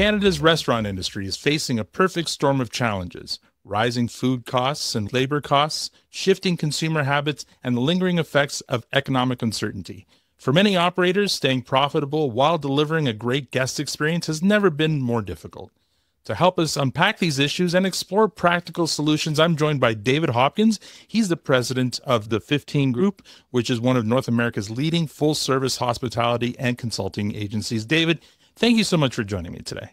Canada's restaurant industry is facing a perfect storm of challenges: rising food costs and labor costs, shifting consumer habits, and the lingering effects of economic uncertainty. For many operators, staying profitable while delivering a great guest experience has never been more difficult. To help us unpack these issues and explore practical solutions, I'm joined by David Hopkins. He's the president of the 15 Group, which is one of North America's leading full-service hospitality and consulting agencies. David, thank you so much for joining me today.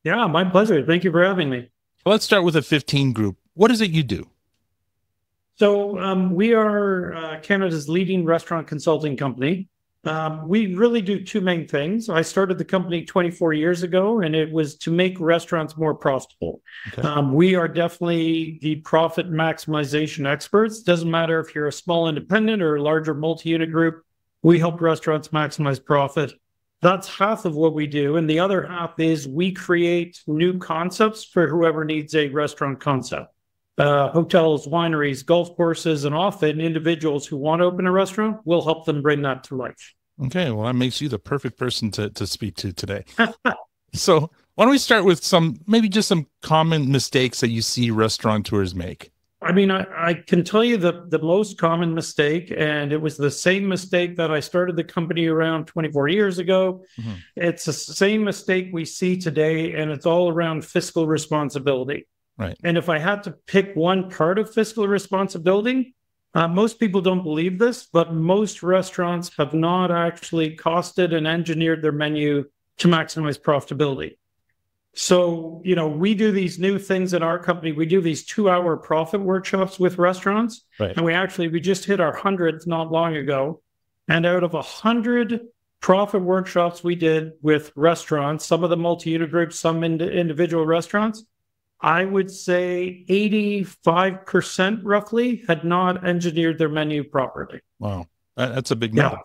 Yeah, my pleasure. Thank you for having me. Well, let's start with the 15 Group. What is it you do? So we are Canada's leading restaurant consulting company. We really do two main things. I started the company 24 years ago, and it was to make restaurants more profitable. Okay. We are definitely the profit maximization experts. Doesn't matter if you're a small independent or a larger multi-unit group, we help restaurants maximize profit. That's half of what we do. And the other half is we create new concepts for whoever needs a restaurant concept. Hotels, wineries, golf courses, and often individuals who want to open a restaurant, will help them bring that to life. Okay, well, that makes you the perfect person to speak to today. So why don't we start with maybe just some common mistakes that you see restaurateurs make? I mean, I can tell you the most common mistake, and it was the same mistake that I started the company around 24 years ago. Mm-hmm. It's the same mistake we see today, and it's all around fiscal responsibility. Right. And if I had to pick one part of fiscal responsibility, most people don't believe this, but most restaurants have not actually costed and engineered their menu to maximize profitability. So, we do these new things in our company. We do these 2-hour profit workshops with restaurants. Right. And we just hit our 100th not long ago. And out of 100 profit workshops we did with restaurants, some of the multi-unit groups, some individual restaurants, I would say 85% roughly had not engineered their menu properly. Wow. That's a big number. Yeah.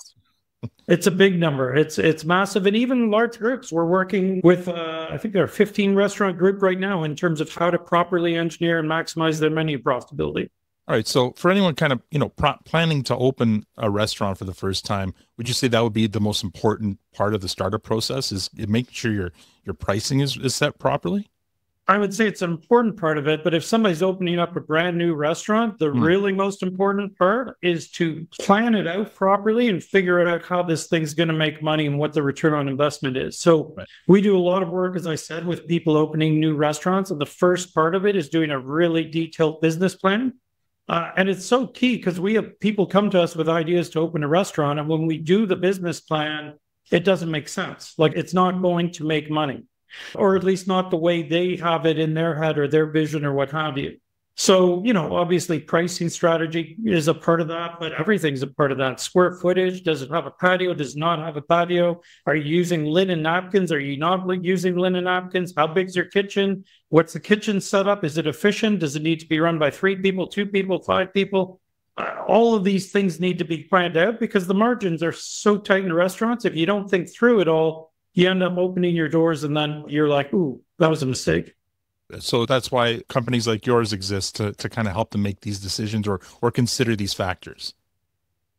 It's a big number. It's massive. And even large groups, we're working with, I think there are 15 restaurant group right now in terms of how to properly engineer and maximize their menu profitability. All right. So for anyone kind of, planning to open a restaurant for the first time, would you say that would be the most important part of the startup process, is making sure your pricing is set properly? I would say it's an important part of it, but if somebody's opening up a brand new restaurant, the really most important part is to plan it out properly and figure out how this thing's going to make money and what the return on investment is. So we do a lot of work, as I said, with people opening new restaurants. And the first part of it is doing a really detailed business plan. And it's so key because we have people come to us with ideas to open a restaurant. And when we do the business plan, it doesn't make sense. Like, it's not going to make money, or at least not the way they have it in their head or their vision or what have you. So, obviously pricing strategy is a part of that, but everything's a part of that. Square footage, does it have a patio, does it not have a patio? Are you using linen napkins? Are you not using linen napkins? How big's your kitchen? What's the kitchen setup? Is it efficient? Does it need to be run by 3 people, 2 people, 5 people? All of these things need to be planned out because the margins are so tight in restaurants. If you don't think through it all, you end up opening your doors and then you're like, ooh, that was a mistake. So that's why companies like yours exist, to kind of help them make these decisions or consider these factors.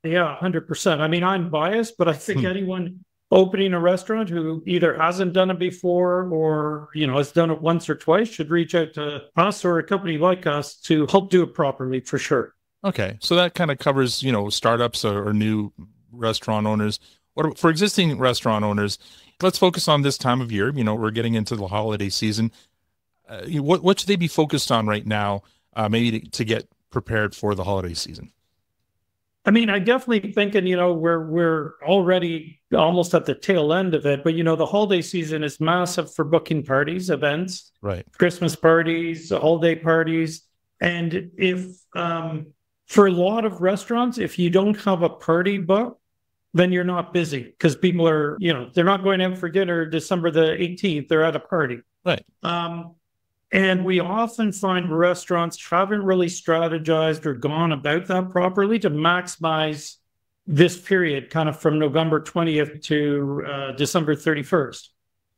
Yeah, 100%. I mean, I'm biased, but I think anyone opening a restaurant who either hasn't done it before or, has done it once or twice should reach out to us or a company like us to help do it properly, for sure. Okay. So that kind of covers, startups or new restaurant owners. What for existing restaurant owners? Let's focus on this time of year. We're getting into the holiday season. What should they be focused on right now, maybe to get prepared for the holiday season? I mean, I definitely thinking, we're already almost at the tail end of it, but the holiday season is massive for booking parties, events, right? Christmas parties, holiday parties, and if for a lot of restaurants, if you don't have a party booked, then you're not busy because people are, they're not going out for dinner December the 18th. They're at a party. Right. And we often find restaurants haven't really strategized or gone about that properly to maximize this period, kind of from November 20th to December 31st.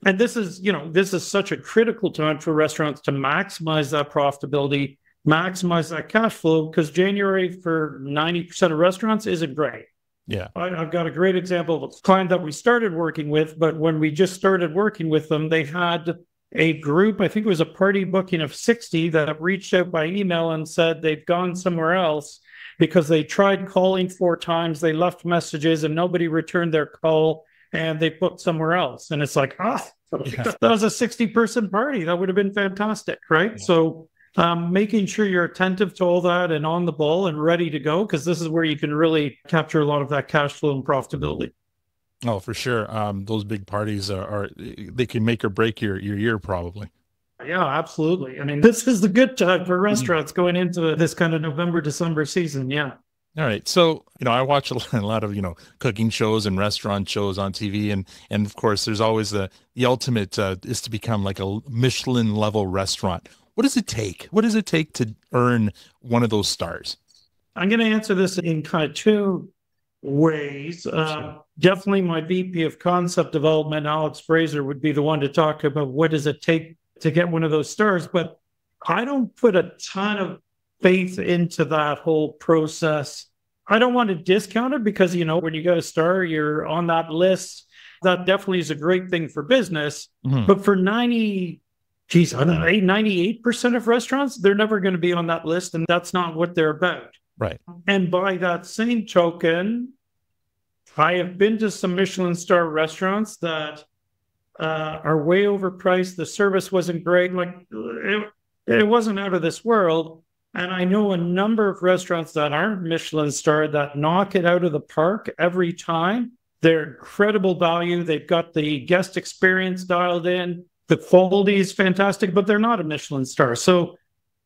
And this is such a critical time for restaurants to maximize that profitability, maximize that cash flow, because January for 90% of restaurants isn't great. Yeah. I've got a great example of a client that we started working with, but when we just started working with them, they had a group, I think it was a party booking of 60 that reached out by email and said they've gone somewhere else because they tried calling 4 times, they left messages and nobody returned their call and they booked somewhere else. And it's like, that was a 60-person party. That would have been fantastic, right? Yeah. So making sure you're attentive to all that and on the ball and ready to go, because this is where you can really capture a lot of that cash flow and profitability. Oh, for sure. Those big parties they can make or break your year probably. Yeah, absolutely. I mean, this is the good time for restaurants going into this kind of November, December season. Yeah. All right. So, I watch a lot of, cooking shows and restaurant shows on TV. And of course, there's always the ultimate is to become like a Michelin level restaurant. What does it take? What does it take to earn one of those stars? I'm going to answer this in kind of 2 ways. Sure. Definitely my VP of concept development, Alex Fraser, would be the one to talk about what does it take to get one of those stars. But I don't put a ton of faith into that whole process. I don't want to discount it because, when you get a star, you're on that list. That definitely is a great thing for business. Mm-hmm. But for 98% of restaurants, they're never going to be on that list. And that's not what they're about. Right. And by that same token, I have been to some Michelin star restaurants that are way overpriced. The service wasn't great. Like it wasn't out of this world. And I know a number of restaurants that aren't Michelin star that knock it out of the park every time. They're incredible value. They've got the guest experience dialed in. The quality is fantastic, but they're not a Michelin star. So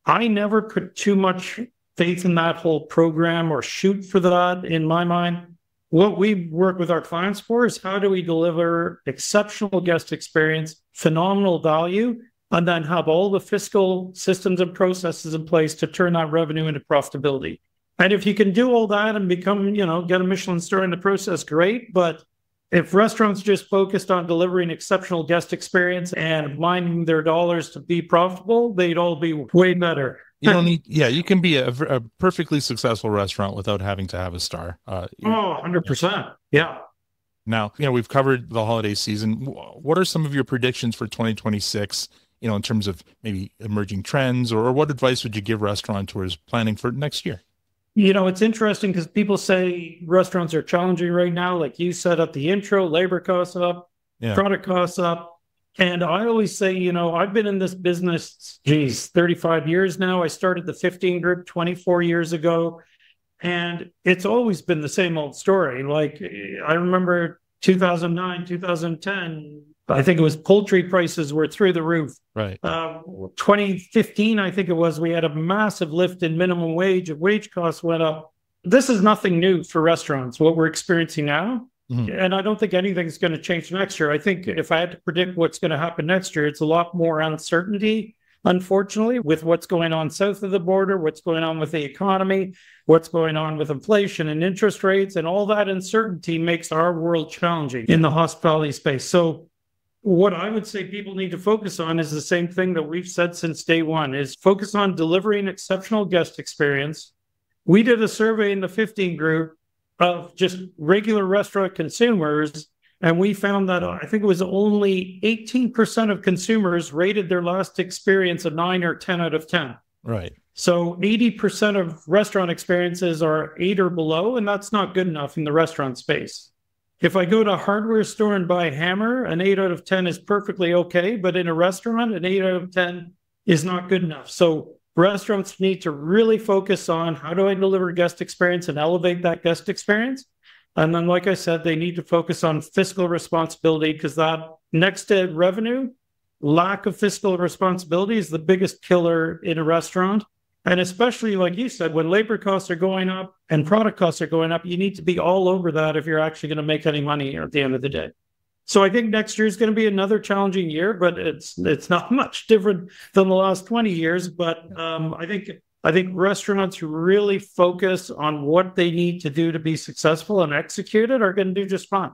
I never put too much faith in that whole program or shoot for that in my mind. What we work with our clients for is how do we deliver exceptional guest experience, phenomenal value, and then have all the fiscal systems and processes in place to turn that revenue into profitability. And if you can do all that and become, get a Michelin star in the process, great. But if restaurants just focused on delivering exceptional guest experience and mining their dollars to be profitable, they'd all be way better. You don't need, you can be a perfectly successful restaurant without having to have a star. 100%. Yeah. Now, we've covered the holiday season. What are some of your predictions for 2026, in terms of maybe emerging trends, or what advice would you give restaurateurs planning for next year? It's interesting because people say restaurants are challenging right now. Like you said at the intro, labor costs up, product costs up. And I always say, I've been in this business, 35 years now. I started the 15 group 24 years ago. And it's always been the same old story. Like I remember 2009, 2010, I think it was poultry prices were through the roof. Right. 2015, I think it was, we had a massive lift in minimum wage. Wage costs went up. This is nothing new for restaurants, what we're experiencing now. Mm-hmm. And I don't think anything's going to change next year. I think if I had to predict what's going to happen next year, it's a lot more uncertainty, unfortunately, with what's going on south of the border, what's going on with the economy, what's going on with inflation and interest rates, and all that uncertainty makes our world challenging in the hospitality space. So what I would say people need to focus on is the same thing that we've said since day one, is focus on delivering exceptional guest experience. We did a survey in the 15 group of just regular restaurant consumers, and we found that I think it was only 18% of consumers rated their last experience a 9 or 10 out of 10. Right. So 80% of restaurant experiences are 8 or below, and that's not good enough in the restaurant space. If I go to a hardware store and buy a hammer, an 8 out of 10 is perfectly okay, but in a restaurant, an 8 out of 10 is not good enough. So restaurants need to really focus on how do I deliver guest experience and elevate that guest experience. And then, like I said, they need to focus on fiscal responsibility, because that next to revenue, lack of fiscal responsibility is the biggest killer in a restaurant. And especially, like you said, when labor costs are going up and product costs are going up, you need to be all over that if you're actually going to make any money at the end of the day. So I think next year is going to be another challenging year, but it's not much different than the last 20 years. But I think restaurants who really focus on what they need to do to be successful and execute it are going to do just fine.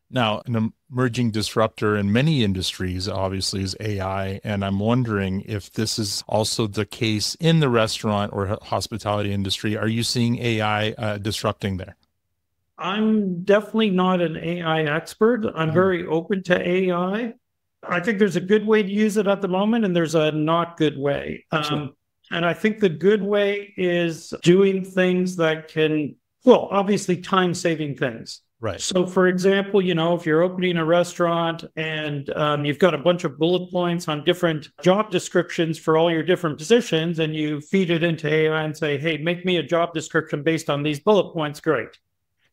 Now, an emerging disruptor in many industries, obviously, is AI. And I'm wondering if this is also the case in the restaurant or hospitality industry. Are you seeing AI disrupting there? I'm definitely not an AI expert. I'm very open to AI. I think there's a good way to use it at the moment, and there's a not good way. Sure. And I think the good way is doing things that can, well, obviously time-saving things. Right. So, for example, if you're opening a restaurant and you've got a bunch of bullet points on different job descriptions for all your different positions, and you feed it into AI and say, hey, make me a job description based on these bullet points, great.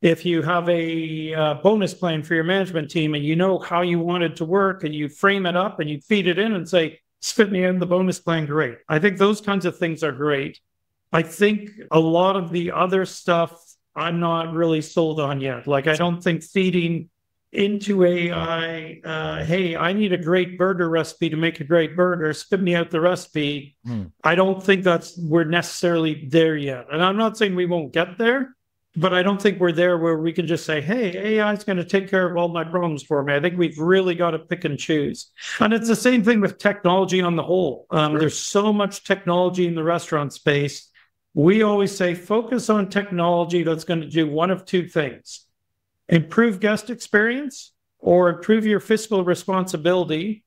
If you have a bonus plan for your management team and you know how you want it to work and you frame it up and you feed it in and say, spit me in the bonus plan, great. I think those kinds of things are great. I think a lot of the other stuff I'm not really sold on yet. Like, I don't think feeding into AI, hey, I need a great burger recipe to make a great burger, spit me out the recipe. I don't think we're necessarily there yet. And I'm not saying we won't get there, but I don't think we're there where we can just say, hey, AI is going to take care of all my problems for me. I think we've really got to pick and choose. And it's the same thing with technology on the whole. Sure. There's so much technology in the restaurant space. We always say, focus on technology that's going to do one of two things: improve guest experience or improve your fiscal responsibility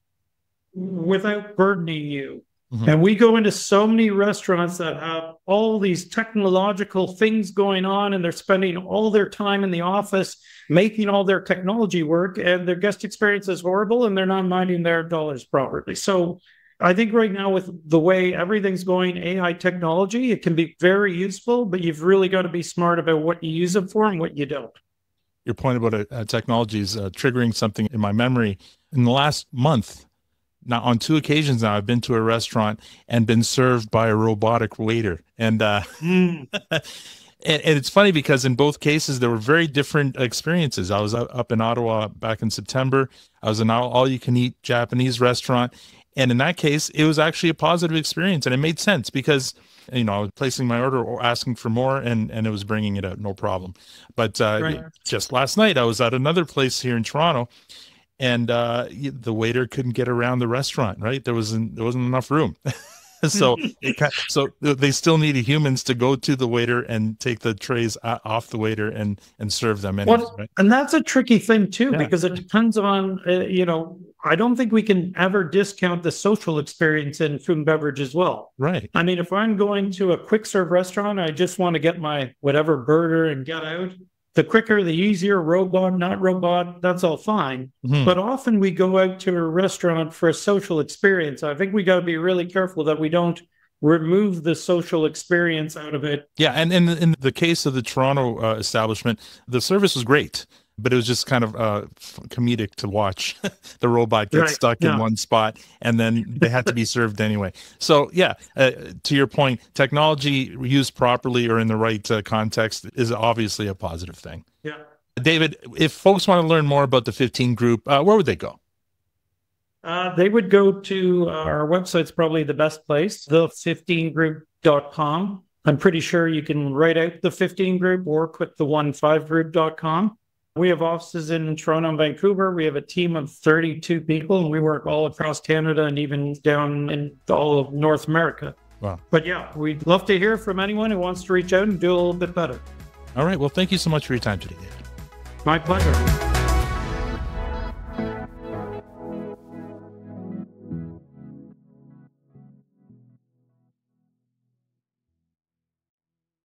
without burdening you. And we go into so many restaurants that have all these technological things going on, and they're spending all their time in the office making all their technology work, and their guest experience is horrible, and they're not minding their dollars properly. So I think right now, with the way everything's going, AI technology, it can be very useful, but you've really got to be smart about what you use it for and what you don't. Your point about technology is triggering something in my memory. In the last month, now on 2 occasions now, I've been to a restaurant and been served by a robotic waiter. And and it's funny because in both cases, there were very different experiences. I was up in Ottawa back in September. I was in an all-you-can-eat Japanese restaurant. And in that case, it was actually a positive experience. And it made sense because, I was placing my order or asking for more, and it was bringing it out, no problem. But Right. just last night, I was at another place here in Toronto, and the waiter couldn't get around the restaurant, right? There wasn't enough room. So they still needed humans to go to the waiter and take the trays off the waiter and serve them. Anyways, right? And that's a tricky thing too, because it depends on, I don't think we can ever discount the social experience in food and beverage as well. Right. I mean, if I'm going to a quick serve restaurant, I just want to get my whatever burger and get out. The quicker, the easier, robot, not robot, that's all fine. But often we go out to a restaurant for a social experience. I think we got to be really careful that we don't remove the social experience out of it. Yeah, and in the case of the Toronto establishment, the service was great, but it was just kind of comedic to watch the robot get stuck in one spot, and then they had to be served anyway. So yeah, to your point, technology used properly or in the right context is obviously a positive thing. Yeah. David, if folks want to learn more about the 15 group, where would they go? They would go to our website's probably the best place, the15group.com. I'm pretty sure you can write out the 15 group or click the 15group.com. We have offices in Toronto and Vancouver. We have a team of 32 people, and we work all across Canada and even down in all of North America. Wow. But yeah, we'd love to hear from anyone who wants to reach out and do a little bit better. All right. Well, thank you so much for your time today, David. My pleasure.